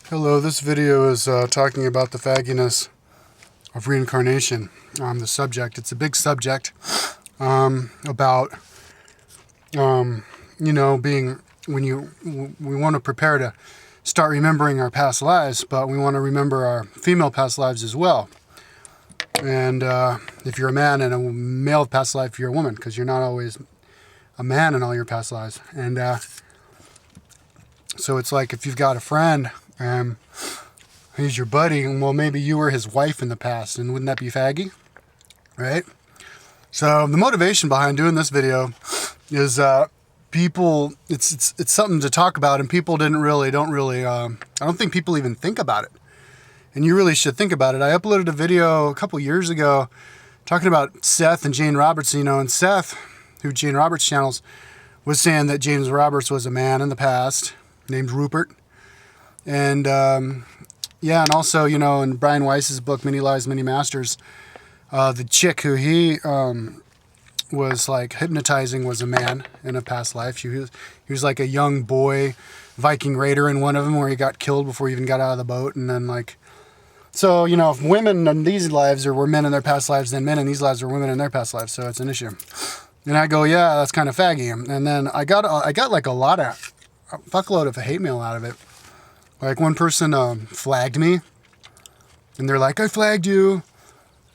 Hello, this video is talking about the faggyness of reincarnation. The subject, it's a big subject about, being, we want to prepare to start remembering our past lives, but we want to remember our female past lives as well. And if you're a man and a male past life, you're a woman, because you're not always a man in all your past lives. And so it's like if you've got a friend, he's your buddy, and well, maybe you were his wife in the past, and wouldn't that be faggy, right? So the motivation behind doing this video is people. It's something to talk about, and people don't really. I don't think people even think about it, and you really should think about it. I uploaded a video a couple years ago talking about Seth and Jane Roberts. And Seth, who Jane Roberts channels, was saying that James Roberts was a man in the past named Rupert. And and also, in Brian Weiss's book, Many Lives, Many Masters, the chick who he was like hypnotizing was a man in a past life. He was like a young boy Viking raider in one of them where he got killed before he even got out of the boat. And then so, if women in these lives were men in their past lives, then men in these lives were women in their past lives. So it's an issue. And I go, yeah, that's kind of faggy. And then I got like a fuckload of hate mail out of it. Like one person flagged me, and they're like, I flagged you.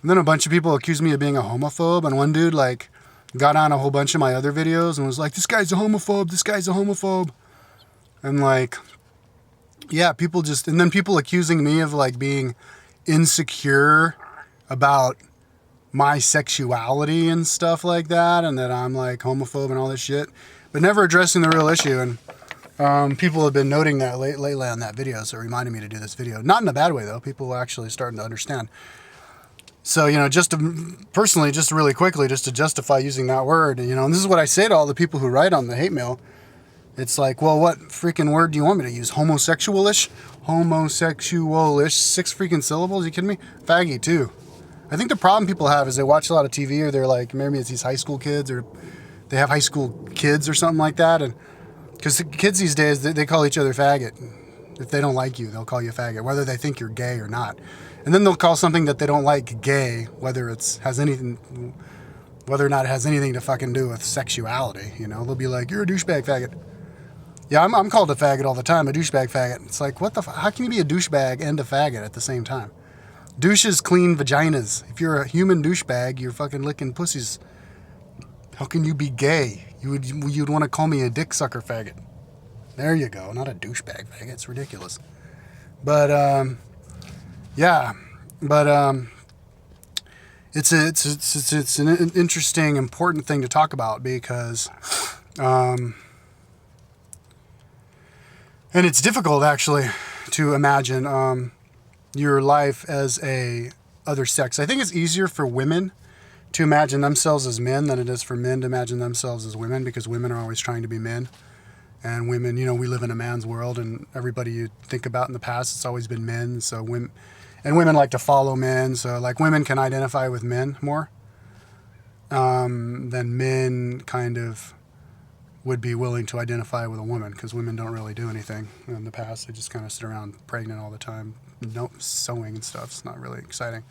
And then a bunch of people accused me of being a homophobe. And one dude got on a whole bunch of my other videos and was like, this guy's a homophobe. This guy's a homophobe. And and then people accusing me of being insecure about my sexuality and stuff like that. And that I'm homophobe and all this shit, but never addressing the real issue. And people have been noting that lately on that video, so it reminded me to do this video. Not in a bad way, though. People are actually starting to understand. So, just really quickly, just to justify using that word, and this is what I say to all the people who write on the hate mail. It's like, well, what freaking word do you want me to use? Homosexualish? Homosexualish. 6 freaking syllables? You kidding me? Faggy, too. I think the problem people have is they watch a lot of TV, or they're maybe it's these high school kids, or they have high school kids or something like that, and because the kids these days, they call each other faggot. If they don't like you, they'll call you a faggot, whether they think you're gay or not. And then they'll call something that they don't like gay, whether or not it has anything to fucking do with sexuality. They'll be like, you're a douchebag faggot. Yeah, I'm called a faggot all the time, a douchebag faggot. It's like, what the how can you be a douchebag and a faggot at the same time? Douches clean vaginas. If you're a human douchebag, you're fucking licking pussies. How can you be gay? You'd want to call me a dick sucker faggot. There you go. Not a douchebag faggot. It's ridiculous. But it's an interesting, important thing to talk about because, and it's difficult actually to imagine your life as a other sex. I think it's easier for women to imagine themselves as men than it is for men to imagine themselves as women, because women are always trying to be men. And women, we live in a man's world, and everybody you think about in the past, it's always been men. So women like to follow men. So women can identify with men more than men kind of would be willing to identify with a woman, because women don't really do anything in the past. They just kind of sit around pregnant all the time, sewing and stuff. It's not really exciting.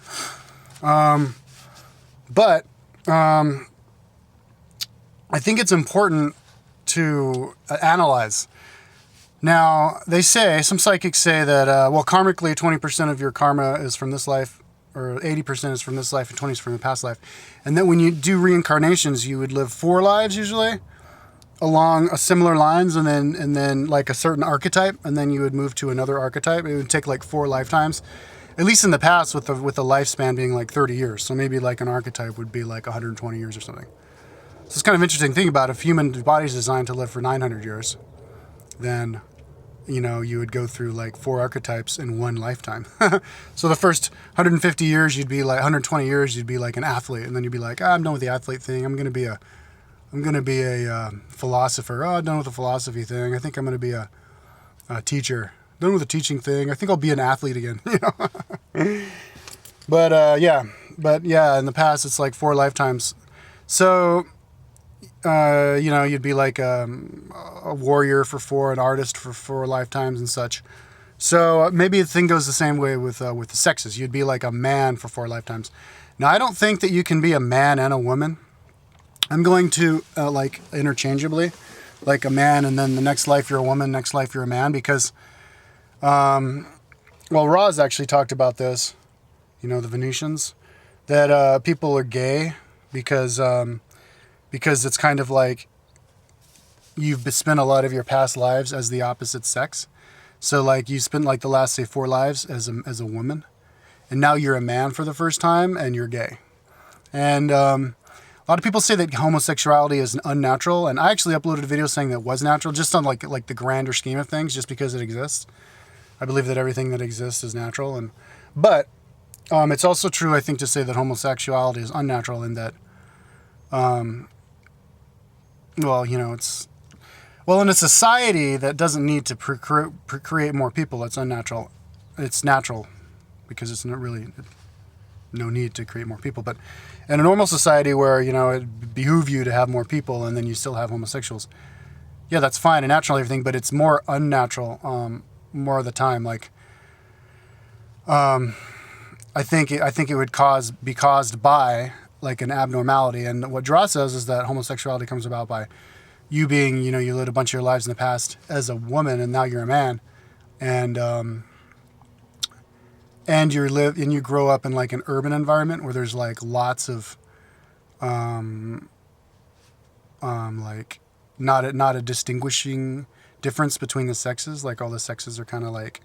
But I think it's important to analyze. Now, some psychics say that, karmically, 20% of your karma is from this life, or 80% is from this life, and 20% is from the past life. And then when you do reincarnations, you would live 4 lives usually along a similar lines, and then like a certain archetype, and then you would move to another archetype. It would take 4 lifetimes. At least in the past, with the lifespan being 30 years. So maybe an archetype would be 120 years or something. So it's kind of interesting to think about. If human body's designed to live for 900 years, then, you would go through 4 archetypes in one lifetime. So the first 150 years, you'd be 120 years, you'd be an athlete. And then you'd be I'm done with the athlete thing. I'm going to be a philosopher. Oh, I'm done with the philosophy thing. I think I'm going to be a teacher. Done with the teaching thing. I think I'll be an athlete again. But in the past it's 4 lifetimes. So you'd be a warrior for 4, an artist for 4 lifetimes and such. So maybe the thing goes the same way with the sexes. You'd be like a man for 4 lifetimes. Now, I don't think that you can be a man and a woman. I'm going to like interchangeably, like a man, and then the next life you're a woman, next life you're a man, because, well, Roz actually talked about this, you know, the Venetians, that people are gay because it's kind of like you've spent a lot of your past lives as the opposite sex. So like you spent like the last, say, 4 lives as a woman, and now you're a man for the first time and you're gay. And a lot of people say that homosexuality is unnatural, and I actually uploaded a video saying that it was natural, just on like the grander scheme of things, just because it exists. I believe that everything that exists is natural, but it's also true, I think, to say that homosexuality is unnatural, in that, well, you know, in a society that doesn't need to create more people, it's unnatural. It's natural because it's not really no need to create more people. But in a normal society where, you know, it behoove you to have more people and then you still have homosexuals, yeah, that's fine and natural and everything, but it's more unnatural more of the time. Like, I think it would be caused by like an abnormality. And what Dra says is that homosexuality comes about by you being, you know, you lived a bunch of your lives in the past as a woman and now you're a man, and you grow up in like an urban environment where there's like lots of like not a distinguishing difference between the sexes, like all the sexes are kind of like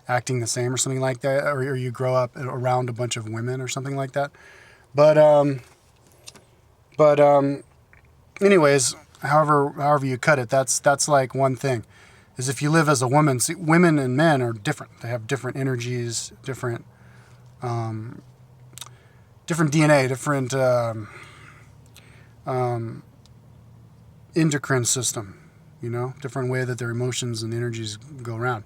acting the same or something like that, or you grow up around a bunch of women or something like that. But anyways, however you cut it, that's like one thing, is if you live as a woman. See, women and men are different. They have different energies, different DNA, different endocrine system, you know, different way that their emotions and energies go around.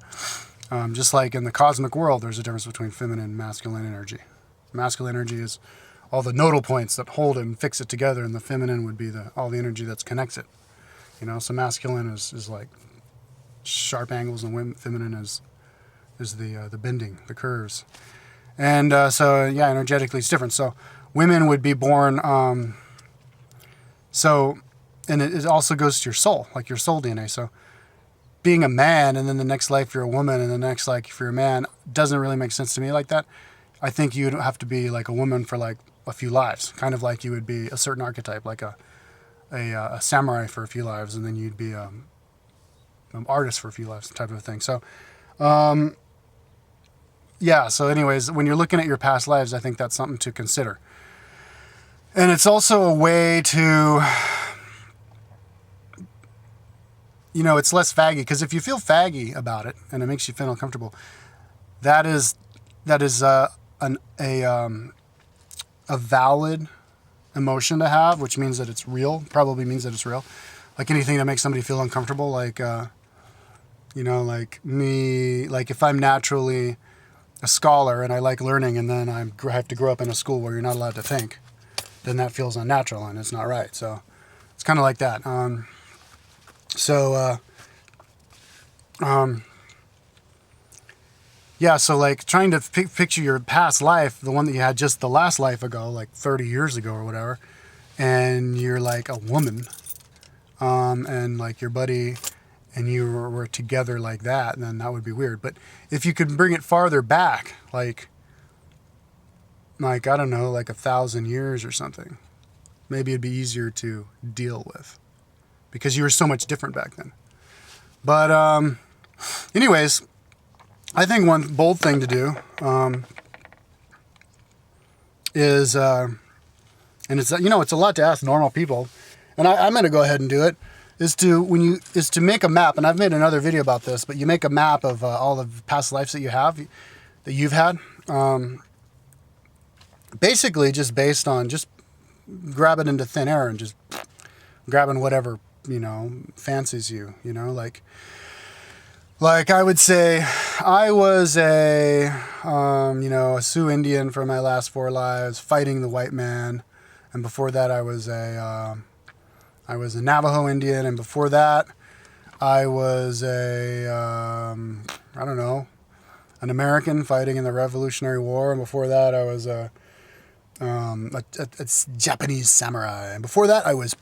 Just like in the cosmic world, there's a difference between feminine and masculine energy. Masculine energy is all the nodal points that hold it and fix it together, and the feminine would be all the energy that connects it. You know, so masculine is like sharp angles, and feminine is the bending, the curves. And so yeah, energetically it's different. So women would be born. And it also goes to your soul, like your soul DNA. So being a man and then the next life you're a woman and the next life if you're a man doesn't really make sense to me like that. I think you'd have to be like a woman for like a few lives, kind of like you would be a certain archetype, like a samurai for a few lives, and then you'd be an artist for a few lives, type of thing. So, yeah. So, anyways, when you're looking at your past lives, I think that's something to consider, and it's also a way to, you know, it's less faggy, because if you feel faggy about it and it makes you feel uncomfortable, that is a valid emotion to have, which means that it's real. Probably means that it's real. Like anything that makes somebody feel uncomfortable, like you know, like me, like if I'm naturally a scholar and I like learning, and then I have to grow up in a school where you're not allowed to think, then that feels unnatural and it's not right. So it's kind of like that. Yeah, so like trying to picture your past life, the one that you had just the last life ago, like 30 years ago or whatever, and you're like a woman, and like your buddy and you were together like that, then that would be weird. But if you could bring it farther back, like I don't know, like 1,000 years or something, maybe it'd be easier to deal with, because you were so much different back then. But anyways, I think one bold thing to do is, and it's, you know, it's a lot to ask normal people, and I'm going to go ahead and do it, is to make a map. And I've made another video about this, but you make a map of all the past lives that you've had, basically just based on just grabbing into thin air and just grabbing whatever, you know, fancies you, you know, like I would say I was a Sioux Indian for my last 4 lives, fighting the white man. And before that, I was a Navajo Indian. And before that, I was I don't know, an American fighting in the Revolutionary War, and before that I was a Japanese samurai, and before that I was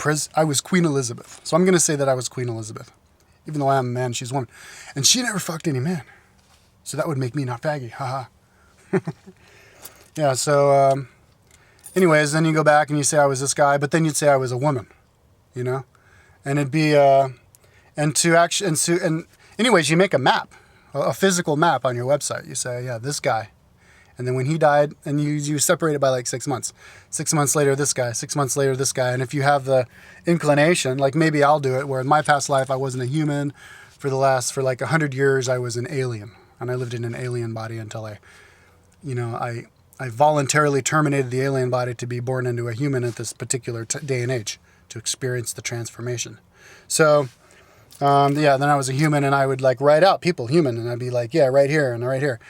Queen Elizabeth. So I'm going to say that I was Queen Elizabeth, even though I am a man, she's a woman, and she never fucked any man, so that would make me not faggy. Haha. Yeah. So anyways, then you go back and you say I was this guy, but then you'd say I was a woman, you know, and it'd be and anyways, you make a map, a physical map on your website. You say, yeah, this guy. And then when he died, and you separate it by like 6 months. 6 months later, this guy. 6 months later, this guy. And if you have the inclination, like maybe I'll do it, where in my past life I wasn't a human. For like 100 years, I was an alien. And I lived in an alien body until I voluntarily terminated the alien body to be born into a human at this particular day and age, to experience the transformation. So... then I was a human, and I would like write out people, human, and I'd be like, yeah, right here and right here.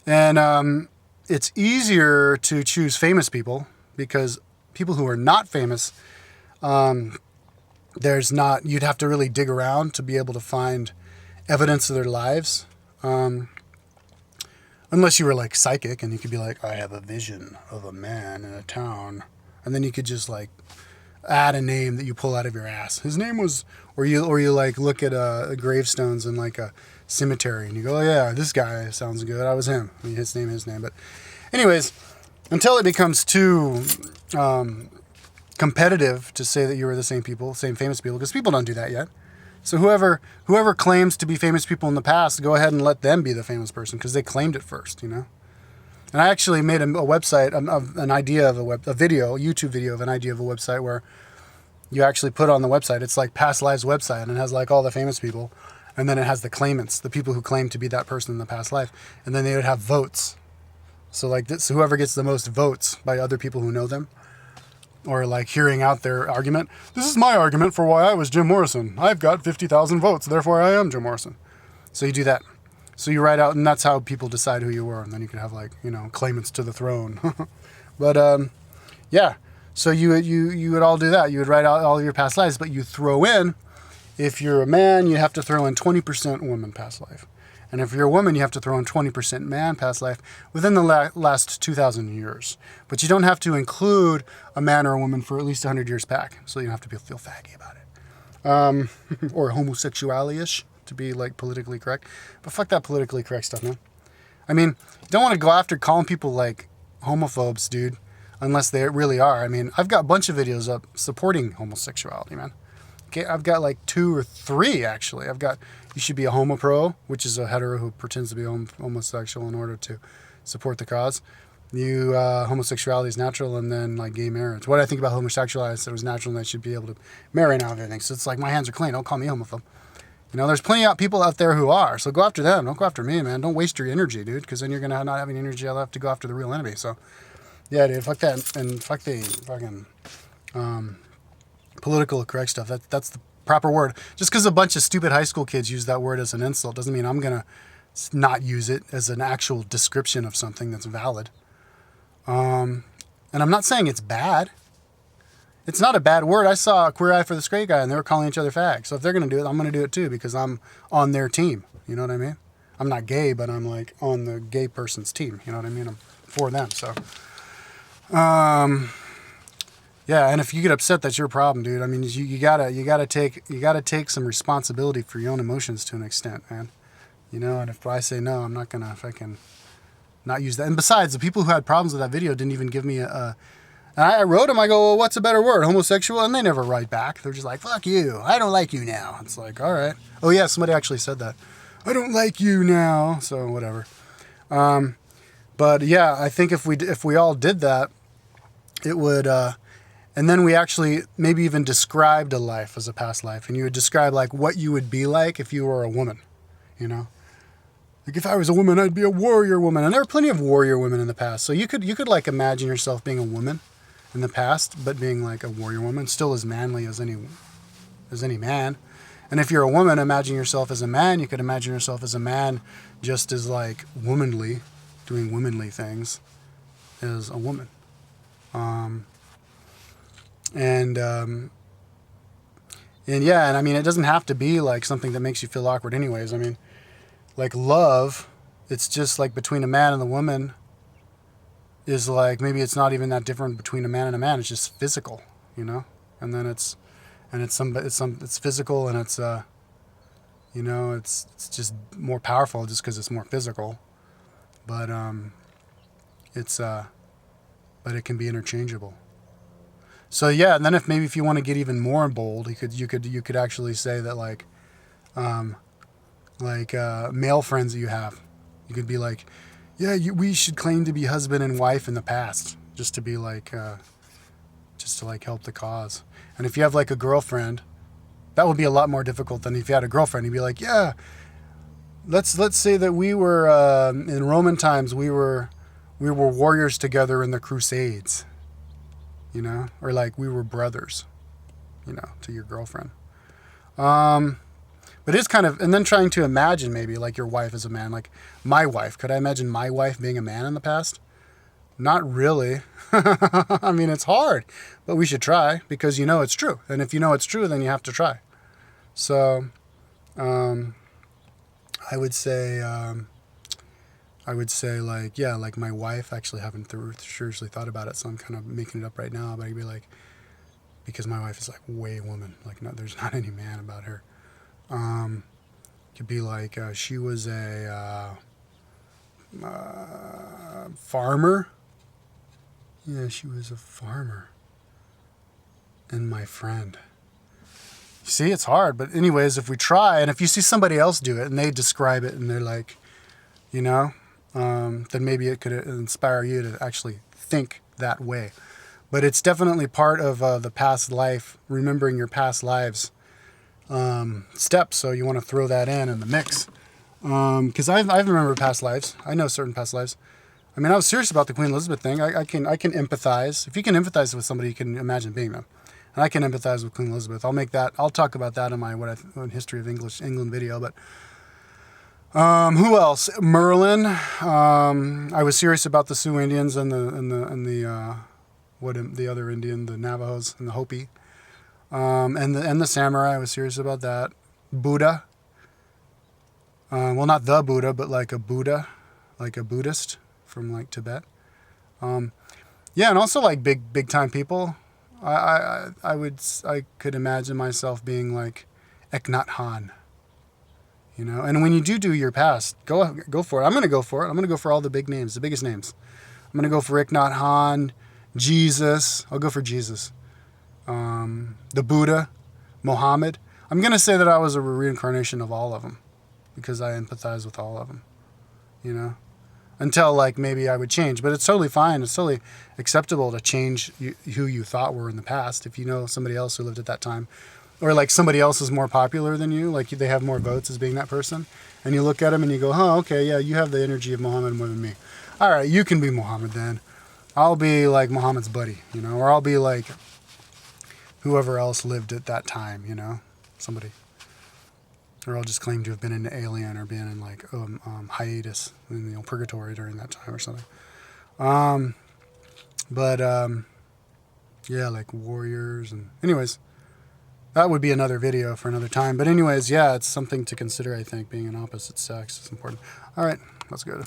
And it's easier to choose famous people, because people who are not famous, you'd have to really dig around to be able to find evidence of their lives. Unless you were like psychic, and you could be like, I have a vision of a man in a town. And then you could just like add a name that you pull out of your ass. His name was, or you like look at gravestones in like a cemetery, and you go, oh yeah, this guy sounds good. I was him. I mean, his name. But anyways, until it becomes too competitive to say that you were the same famous people, because people don't do that yet. So whoever claims to be famous people in the past, go ahead and let them be the famous person, because they claimed it first, you know. And I actually made a website, an idea of a YouTube video of an idea of a website where you actually put on the website, it's like past lives website, and it has like all the famous people, and then it has the claimants, the people who claim to be that person in the past life, and then they would have votes. So like this, whoever gets the most votes by other people who know them, or like hearing out their argument. This is my argument for why I was Jim Morrison. I've got 50,000 votes, therefore I am Jim Morrison. So you do that. So you write out, and that's how people decide who you were. And then you can have like, you know, claimants to the throne. But yeah, so you would all do that. You would write out all of your past lives, but you throw in, if you're a man, you have to throw in 20% woman past life. And if you're a woman, you have to throw in 20% man past life within the last 2,000 years. But you don't have to include a man or a woman for at least 100 years back. So you don't have to feel faggy about it. Or homosexuality-ish, to be like politically correct. But fuck that politically correct stuff, man. I mean, you don't want to go after calling people like homophobes, dude, unless they really are. I mean, I've got a bunch of videos up supporting homosexuality, man. Okay, I've got like 2 or 3 actually. I've got You Should Be a Homo Pro, which is a hetero who pretends to be homosexual in order to support the cause. Homosexuality is natural, and then like gay marriage. What I think about homosexuality is that it was natural and they should be able to marry now and everything. So it's like, my hands are clean. Don't call me homophobe. You know, there's plenty of people out there who are. So go after them. Don't go after me, man. Don't waste your energy, dude, because then you're going to not have any energy. I'll have to go after the real enemy. So yeah, dude, fuck that. And fuck the fucking political correct stuff. That's the proper word. Just because a bunch of stupid high school kids use that word as an insult doesn't mean I'm going to not use it as an actual description of something that's valid. And I'm not saying it's bad. It's not a bad word. I saw a Queer Eye for the Straight Guy, and they were calling each other fags. So if they're going to do it, I'm going to do it too, because I'm on their team. You know what I mean? I'm not gay, but I'm like on the gay person's team. You know what I mean? I'm for them. So, yeah. And if you get upset, that's your problem, dude. I mean, you gotta take some responsibility for your own emotions to an extent, man. You know, and if I say no, I'm not gonna fucking not use that. And besides, the people who had problems with that video didn't even give me and I wrote them, I go, well, what's a better word? Homosexual? And they never write back. They're just like, fuck you. I don't like you now. It's like, all right. Oh yeah, somebody actually said that. I don't like you now. So whatever. But yeah, I think if we all did that, it would, and then we actually maybe even described a life as a past life. And you would describe like what you would be like if you were a woman, you know? Like, if I was a woman, I'd be a warrior woman. And there were plenty of warrior women in the past. So you could like imagine yourself being a woman in the past, but being like a warrior woman, still as manly as any man. And if you're a woman, imagine yourself as a man. You could imagine yourself as a man just as like womanly, doing womanly things as a woman. And yeah, and I mean, it doesn't have to be like something that makes you feel awkward anyways. I mean, like love it's just like between a man and the woman is like, maybe it's not even that different between a man and a man. It's just physical, you know? And then it's physical, and it's, you know, it's just more powerful just because it's more physical. But, but it can be interchangeable. So yeah, and then if you want to get even more bold, you could actually say that male friends that you have, you could be like, yeah, we should claim to be husband and wife in the past, just to be like, just to like help the cause. And if you have like a girlfriend, that would be a lot more difficult than if you had a girlfriend. You'd be like, yeah, let's say that we were in Roman times, we were warriors together in the Crusades, you know, or like we were brothers, you know, to your girlfriend. But it's kind of, and then trying to imagine maybe like your wife as a man, like my wife. Could I imagine my wife being a man in the past? Not really. I mean, it's hard, but we should try, because you know it's true. And if you know it's true, then you have to try. So, I would say like, yeah, like my wife. Actually haven't seriously thought about it, so I'm kind of making it up right now. But I'd be like, because my wife is like way woman. Like, no, there's not any man about her. Could be like, she was a farmer. Yeah, she was a farmer. And my friend. See, it's hard. But anyways, if we try, and if you see somebody else do it and they describe it and they're like, you know, then maybe it could inspire you to actually think that way. But it's definitely part of the past life, remembering your past lives steps. So you want to throw that in the mix. Because I remember past lives. I know certain past lives. I mean, I was serious about the Queen Elizabeth thing. I can empathize. If you can empathize with somebody, you can imagine being them. And I can empathize with Queen Elizabeth. I'll talk about that in my History of England video. But who else? Merlin. I was serious about the Sioux Indians and the other Indian, the Navajos and the Hopi. And the samurai. I was serious about that. Buddha. Well, not the Buddha, but like a Buddha, like a Buddhist from like Tibet. Yeah, and also like big time people. I could imagine myself being like Eknat Han. You know, and when you do your past, go for it. I'm gonna go for it. I'm gonna go for all the big names, the biggest names. I'm gonna go for Eknat Han, Jesus. I'll go for Jesus. The Buddha, Muhammad. I'm gonna say that I was a reincarnation of all of them, because I empathize with all of them. You know. Until like maybe I would change, but it's totally fine. It's totally acceptable to change who you thought were in the past. If you know somebody else who lived at that time, or like somebody else is more popular than you, like they have more votes as being that person, and you look at them and you go, "Oh, okay, yeah, you have the energy of Muhammad more than me. All right, you can be Muhammad then. I'll be like Muhammad's buddy, you know, or I'll be like whoever else lived at that time, you know, somebody." Or I'll just claim to have been an alien or been in like hiatus, in, you know, purgatory during that time or something. Yeah, like warriors and anyways, that would be another video for another time. But anyways, yeah, it's something to consider. I think being an opposite sex is important. All right, let's go.